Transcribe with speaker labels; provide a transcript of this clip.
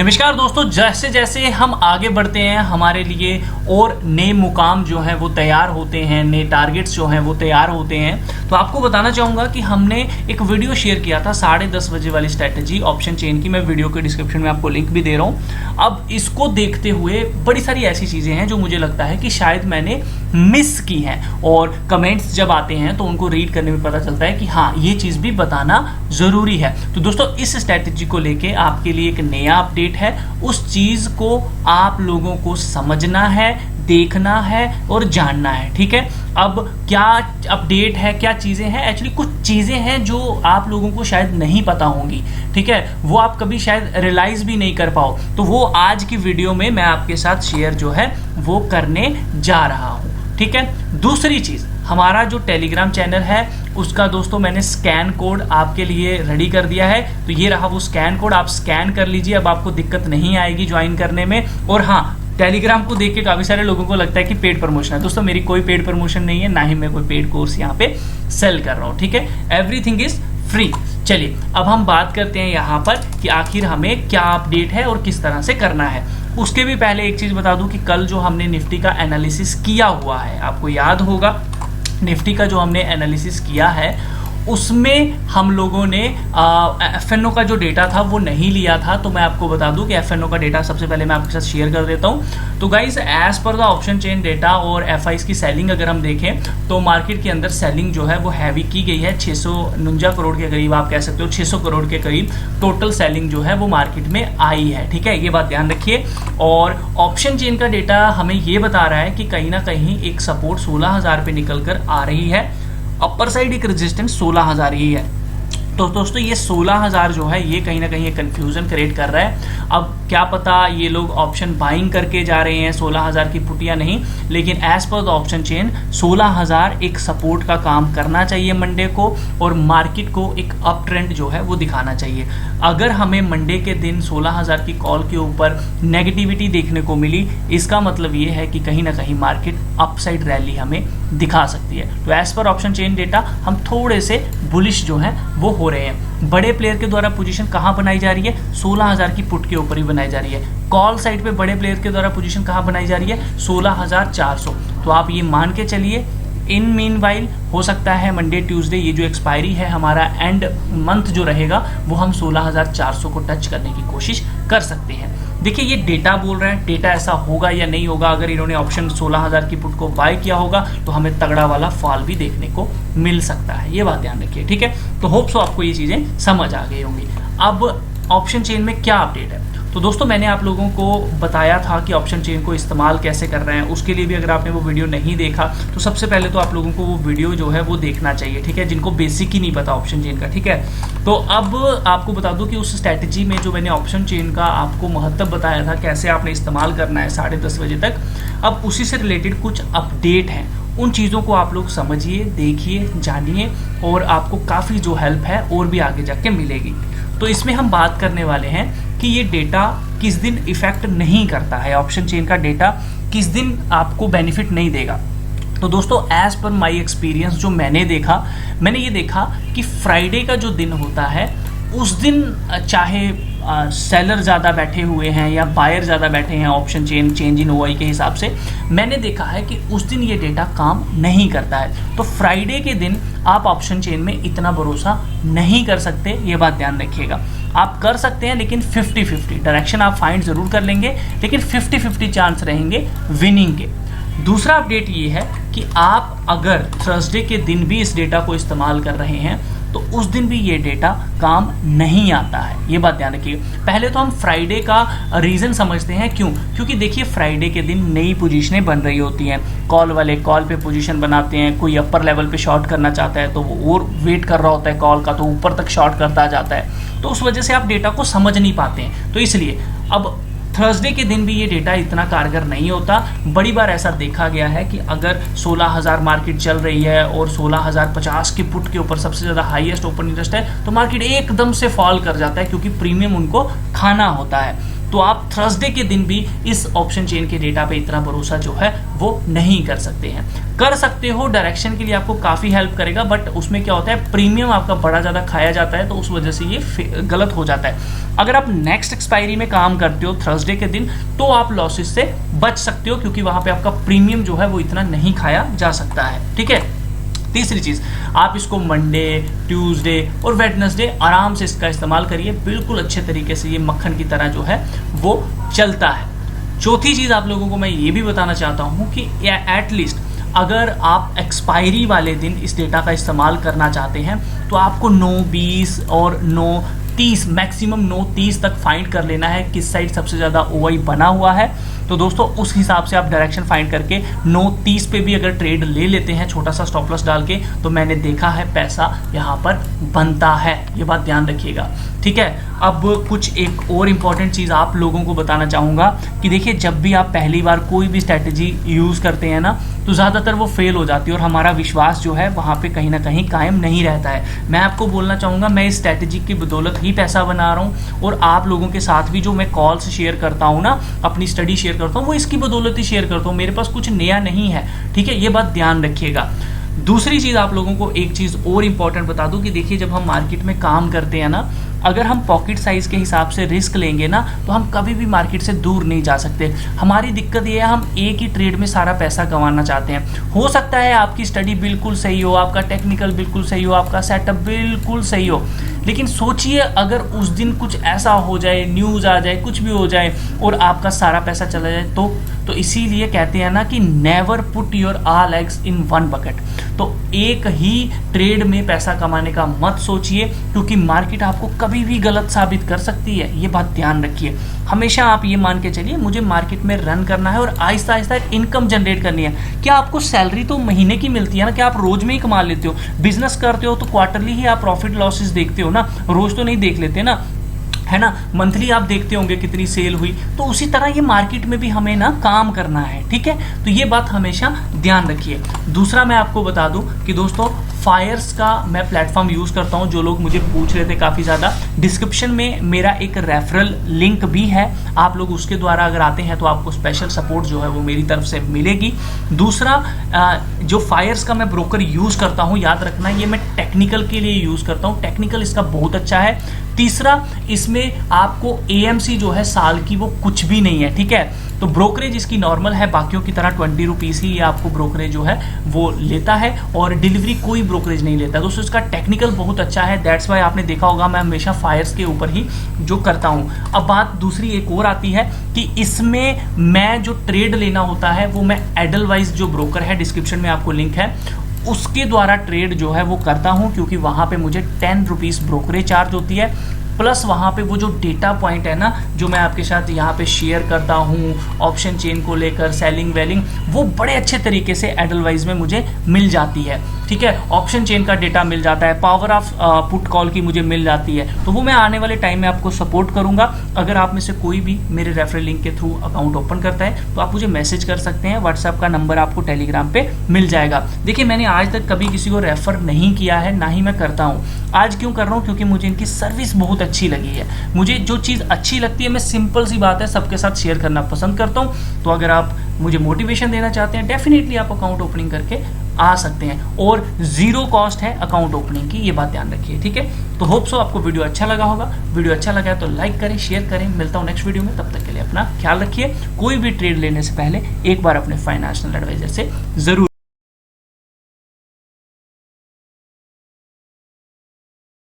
Speaker 1: नमस्कार दोस्तों, जैसे जैसे हम आगे बढ़ते हैं हमारे लिए और नए मुकाम जो हैं वो तैयार होते हैं, नए टारगेट्स जो हैं वो तैयार होते हैं। तो आपको बताना चाहूँगा कि हमने एक वीडियो शेयर किया था 10:30 बजे वाली स्ट्रैटेजी ऑप्शन चेन की। मैं वीडियो के डिस्क्रिप्शन में आपको लिंक भी दे रहा हूँ। अब इसको देखते हुए बड़ी सारी ऐसी चीज़ें हैं जो मुझे लगता है कि शायद मैंने मिस की हैं, और कमेंट्स जब आते हैं तो उनको रीड करने में पता चलता है कि हाँ, ये चीज़ भी बताना ज़रूरी है। तो दोस्तों, इस स्ट्रैटेजी को लेके आपके लिए एक नया अपडेट है। उस चीज़ को आप लोगों को समझना है, देखना है और जानना है। ठीक है, अब क्या अपडेट है, क्या चीज़ें हैं, एक्चुअली कुछ चीज़ें हैं जो आप लोगों को शायद नहीं पता होंगी। ठीक है, वो आप कभी शायद रियलाइज़ भी नहीं कर पाओ, तो वो आज की वीडियो में मैं आपके साथ शेयर जो है वो करने जा रहा हूँ। ठीक है, दूसरी चीज़, हमारा जो टेलीग्राम चैनल है उसका दोस्तों मैंने स्कैन कोड आपके लिए रेडी कर दिया है। तो ये रहा वो स्कैन कोड, आप स्कैन कर लीजिए। अब आपको दिक्कत नहीं आएगी ज्वाइन करने में। और हाँ, टेलीग्राम को देख के काफ़ी सारे लोगों को लगता है कि पेड प्रमोशन है। दोस्तों, मेरी कोई पेड प्रमोशन नहीं है, ना ही मैं कोई पेड कोर्स यहाँ पे सेल कर रहा हूँ। ठीक है, एवरीथिंग इज फ्री। चलिए, अब हम बात करते हैं यहाँ पर कि आखिर हमें क्या अपडेट है और किस तरह से करना है। उसके भी पहले एक चीज़ बता दूं कि कल जो हमने निफ्टी का एनालिसिस किया हुआ है, आपको याद होगा निफ्टी का जो हमने एनालिसिस किया है उसमें हम लोगों ने एफएनओ का जो डेटा था वो नहीं लिया था। तो मैं आपको बता दूं कि एफएनओ का डेटा सबसे पहले मैं आपके साथ शेयर कर देता हूं। तो guys, as per the option chain data और एफआईज की सेलिंग अगर हम देखें तो मार्केट के अंदर सेलिंग जो है वो हैवी की गई है। 649 करोड़ के करीब, आप कह सकते हो 600 करोड़ के करीब टोटल सेलिंग जो है वो मार्केट में आई है। ठीक है, ये बात ध्यान रखिए। और ऑप्शन चेन का डेटा हमें ये बता रहा है कि कहीं ना कहीं एक सपोर्ट 16,000 पे निकल कर आ रही है, अपर साइड एक रेजिस्टेंस 16,000 ही है। तो दोस्तों, ये 16,000 जो है ये कहीं ना कहीं एक कंफ्यूजन क्रिएट कर रहा है। अब क्या पता ये लोग ऑप्शन बाइंग करके जा रहे हैं 16,000 की पुट या नहीं, लेकिन as per the option chain 16,000 एक सपोर्ट का काम करना चाहिए मंडे को, और मार्केट को एक अप ट्रेंड जो है वो दिखाना चाहिए। अगर हमें मंडे के दिन 16,000 की कॉल के ऊपर नेगेटिविटी देखने को मिली, इसका मतलब ये है कि कहीं ना कहीं मार्केट अपसाइड रैली हमें दिखा सकती है। तो as per option chain data हम थोड़े से बुलिश जो हैं वो हो रहे हैं। बड़े प्लेयर के द्वारा पोजीशन कहाँ बनाई जा रही है? 16,000 की पुट के ऊपर ही बनाई जा रही है। कॉल साइड पे बड़े प्लेयर के द्वारा पोजीशन कहाँ बनाई जा रही है? 16,400। तो आप ये मान के चलिए, इन मीनवाइल हो सकता है मंडे ट्यूसडे ये जो एक्सपायरी है हमारा एंड मंथ जो रहेगा वो हम 16,400 को टच करने की कोशिश कर सकते हैं। देखिए, ये डेटा बोल रहे हैं, डेटा ऐसा होगा या नहीं होगा। अगर इन्होंने ऑप्शन 16,000 की पुट को बाय किया होगा तो हमें तगड़ा वाला फॉल भी देखने को मिल सकता है, ये बात ध्यान रखिए। ठीक है, तो होप सो आपको ये चीज़ें समझ आ गई होंगी। अब ऑप्शन चेन में क्या अपडेट है? तो दोस्तों, मैंने आप लोगों को बताया था कि ऑप्शन चेन को इस्तेमाल कैसे कर रहे हैं। उसके लिए भी अगर आपने वो वीडियो नहीं देखा तो सबसे पहले तो आप लोगों को वो वीडियो जो है वो देखना चाहिए। ठीक है, जिनको बेसिक ही नहीं पता ऑप्शन चेन का। ठीक है, तो अब आपको बता दूं कि उस स्ट्रैटेजी में जो मैंने ऑप्शन चेन का आपको महत्व बताया था, कैसे आपने इस्तेमाल करना है 10:30 बजे तक, अब उसी से रिलेटेड कुछ अपडेट हैं। उन चीज़ों को आप लोग समझिए, देखिए, जानिए, और आपको काफ़ी जो हेल्प है और भी आगे जाके मिलेगी। तो इसमें हम बात करने वाले हैं कि ये डेटा किस दिन इफेक्ट नहीं करता है, ऑप्शन चेन का डेटा किस दिन आपको बेनिफिट नहीं देगा। तो दोस्तों, एज पर माय एक्सपीरियंस जो मैंने ये देखा कि फ्राइडे का जो दिन होता है उस दिन चाहे सेलर ज़्यादा बैठे हुए हैं या बायर ज़्यादा बैठे हैं option chain change in OI के हिसाब से, मैंने देखा है कि उस दिन ये डेटा काम नहीं करता है। तो फ्राइडे के दिन आप ऑप्शन चेन में इतना भरोसा नहीं कर सकते, ये बात ध्यान रखिएगा। आप कर सकते हैं लेकिन 50-50 डायरेक्शन आप फाइंड ज़रूर कर लेंगे, लेकिन 50-50 चांस रहेंगे विनिंग के। दूसरा अपडेट ये है कि आप अगर थर्सडे के दिन भी इस डेटा को इस्तेमाल कर रहे हैं तो उस दिन भी ये डेटा काम नहीं आता है, ये बात ध्यान रखिए। पहले तो हम फ्राइडे का रीज़न समझते हैं, क्यों? क्योंकि देखिए, फ्राइडे के दिन नई पोजीशनें बन रही होती हैं। कॉल वाले कॉल पे पोजीशन बनाते हैं, कोई अपर लेवल पे शॉर्ट करना चाहता है तो वो और वेट कर रहा होता है कॉल का, तो ऊपर तक शॉर्ट करता जाता है। तो उस वजह से आप डेटा को समझ नहीं पाते हैं। तो इसलिए अब थर्सडे के दिन भी ये डेटा इतना कारगर नहीं होता। बड़ी बार ऐसा देखा गया है कि अगर 16,000 मार्केट चल रही है और 16,050 की पुट के ऊपर सबसे ज़्यादा हाईएस्ट ओपन इंटरेस्ट है तो मार्केट एकदम से फॉल कर जाता है, क्योंकि प्रीमियम उनको खाना होता है। तो आप थर्सडे के दिन भी इस ऑप्शन चेन के डेटा पे इतना भरोसा जो है वो नहीं कर सकते हैं। कर सकते हो, डायरेक्शन के लिए आपको काफ़ी हेल्प करेगा, बट उसमें क्या होता है, प्रीमियम आपका बड़ा ज़्यादा खाया जाता है, तो उस वजह से ये गलत हो जाता है। अगर आप नेक्स्ट एक्सपायरी में काम करते हो थर्सडे के दिन, तो आप लॉसेस से बच सकते हो, क्योंकि वहाँ पे आपका प्रीमियम जो है वो इतना नहीं खाया जा सकता है। ठीक है। तीसरी चीज़, आप इसको मंडे, ट्यूसडे और वेडनेसडे आराम से इसका इस्तेमाल करिए, बिल्कुल अच्छे तरीके से ये मक्खन की तरह जो है वो चलता है। चौथी चीज़ आप लोगों को मैं ये भी बताना चाहता हूँ कि एटलीस्ट अगर आप एक्सपायरी वाले दिन इस डेटा का इस्तेमाल करना चाहते हैं, तो आपको 9:20 और 9:30 मैक्सिमम 9:30 तक फाइंड कर लेना है किस साइड सबसे ज़्यादा ओआई बना हुआ है। तो दोस्तों उस हिसाब से आप डायरेक्शन फाइंड करके 9:30 पे भी अगर ट्रेड ले लेते हैं छोटा सा स्टॉप लॉस डाल के, तो मैंने देखा है पैसा यहाँ पर बनता है, ये बात ध्यान रखिएगा। ठीक है। अब कुछ एक और इम्पॉर्टेंट चीज़ आप लोगों को बताना चाहूँगा कि देखिए, जब भी आप पहली बार कोई भी स्ट्रैटेजी यूज़ करते हैं ना, तो ज़्यादातर वो फेल हो जाती है और हमारा विश्वास जो है वहाँ पे कहीं ना कहीं कायम नहीं रहता है। मैं आपको बोलना चाहूँगा, मैं इस स्ट्रैटेजी की बदौलत ही पैसा बना रहा हूँ, और आप लोगों के साथ भी जो मैं कॉल्स शेयर करता हूँ ना, अपनी स्टडी शेयर करता हूँ, वो इसकी बदौलत ही शेयर करता हूँ। मेरे पास कुछ नया नहीं है। ठीक है, ये बात ध्यान रखिएगा। दूसरी चीज़ आप लोगों को एक चीज़ और इम्पॉर्टेंट बता दूं कि देखिए, जब हम मार्केट में काम करते हैं ना, अगर हम पॉकेट साइज़ के हिसाब से रिस्क लेंगे ना, तो हम कभी भी मार्केट से दूर नहीं जा सकते। हमारी दिक्कत ये है, हम एक ही ट्रेड में सारा पैसा कमाना चाहते हैं। हो सकता है आपकी स्टडी बिल्कुल सही हो, आपका टेक्निकल बिल्कुल सही हो, आपका सेटअप बिल्कुल सही हो, लेकिन सोचिए अगर उस दिन कुछ ऐसा हो जाए, न्यूज़ आ जाए, कुछ भी हो जाए और आपका सारा पैसा चला जाए, तो इसीलिए कहते हैं ना कि never put your all eggs in one bucket. तो एक ही ट्रेड में पैसा कमाने का मत सोचिए, क्योंकि मार्केट आपको कभी भी गलत साबित कर सकती है। ये बात ध्यान रखिए। हमेशा आप ये मान के चलिए, मुझे मार्केट में रन करना है और आहिस्ता आहिस्ता इनकम जनरेट करनी है। क्या आपको सैलरी तो महीने की मिलती है ना, क्या आप रोज में ही कमा लेते हो? बिजनेस करते हो तो क्वार्टरली ही आप प्रॉफिट लॉसेस देखते हो ना, रोज तो नहीं देख लेते ना, है ना। मंथली आप देखते होंगे कितनी सेल हुई। तो उसी तरह ये मार्केट में भी हमें ना काम करना है। ठीक है, तो ये बात हमेशा ध्यान रखिए। दूसरा मैं आपको बता दूं कि दोस्तों, फायर्स का मैं प्लेटफॉर्म यूज़ करता हूं। जो लोग मुझे पूछ रहे थे काफ़ी ज़्यादा, डिस्क्रिप्शन में मेरा एक रेफरल लिंक भी है। आप लोग उसके द्वारा अगर आते हैं तो आपको स्पेशल सपोर्ट जो है वो मेरी तरफ से मिलेगी। दूसरा, जो फायर्स का मैं ब्रोकर यूज़ करता हूं, याद रखना ये मैं टेक्निकल के लिए यूज़ करता हूं। टेक्निकल इसका बहुत अच्छा है। तीसरा, इसमें आपको AMC जो है साल की वो कुछ भी नहीं है। ठीक है, तो ब्रोकरेज इसकी नॉर्मल है, बाकियों की तरह 20 रुपीज़ ही ये आपको ब्रोकरेज जो है वो लेता है, और डिलीवरी कोई ब्रोकरेज नहीं लेता। दोस्तों इसका टेक्निकल बहुत अच्छा है, दैट्स वाई आपने देखा होगा मैं हमेशा फायर्स के ऊपर ही जो करता हूँ। अब बात दूसरी एक और आती है कि इसमें मैं जो ट्रेड लेना होता है वो मैं एडलवाइज जो ब्रोकर है, डिस्क्रिप्शन में आपको लिंक है, उसके द्वारा ट्रेड जो है वो करता हूँ, क्योंकि वहाँ पे मुझे 10 रुपीज़ ब्रोकरेज चार्ज होती है, प्लस वहाँ पे वो जो डेटा पॉइंट है ना, जो मैं आपके साथ यहाँ पे शेयर करता हूँ ऑप्शन चेन को लेकर, सेलिंग वेलिंग, वो बड़े अच्छे तरीके से एडलवाइज में मुझे मिल जाती है। ठीक है, ऑप्शन चेन का डेटा मिल जाता है, पावर ऑफ पुट कॉल की मुझे मिल जाती है। तो वो मैं आने वाले टाइम में आपको सपोर्ट करूँगा। अगर आप में से कोई भी मेरे रेफरल लिंक के थ्रू अकाउंट ओपन करता है तो आप मुझे मैसेज कर सकते हैं। व्हाट्सएप का नंबर आपको टेलीग्राम पे मिल जाएगा। देखिए, मैंने आज तक कभी किसी को रेफर नहीं किया है, ना ही मैं करता हूँ। आज क्यों कर रहा हूँ? क्योंकि मुझे इनकी सर्विस बहुत अच्छी लगी है। मुझे जो चीज़ अच्छी लगती है, मैं सिंपल सी बात है सबके साथ शेयर करना पसंद करता हूँ। तो अगर आप मुझे मोटिवेशन देना चाहते हैं, डेफिनेटली आप अकाउंट ओपनिंग करके आ सकते हैं, और जीरो कॉस्ट है अकाउंट ओपनिंग की, ये बात ध्यान रखिए। ठीक है, तो होप सो आपको वीडियो अच्छा लगा होगा। वीडियो अच्छा लगा है तो लाइक करें, शेयर करें। मिलता हूँ नेक्स्ट वीडियो में, तब तक के लिए अपना ख्याल रखिए। कोई भी ट्रेड लेने से पहले एक बार अपने फाइनेंशियल एडवाइजर से जरूर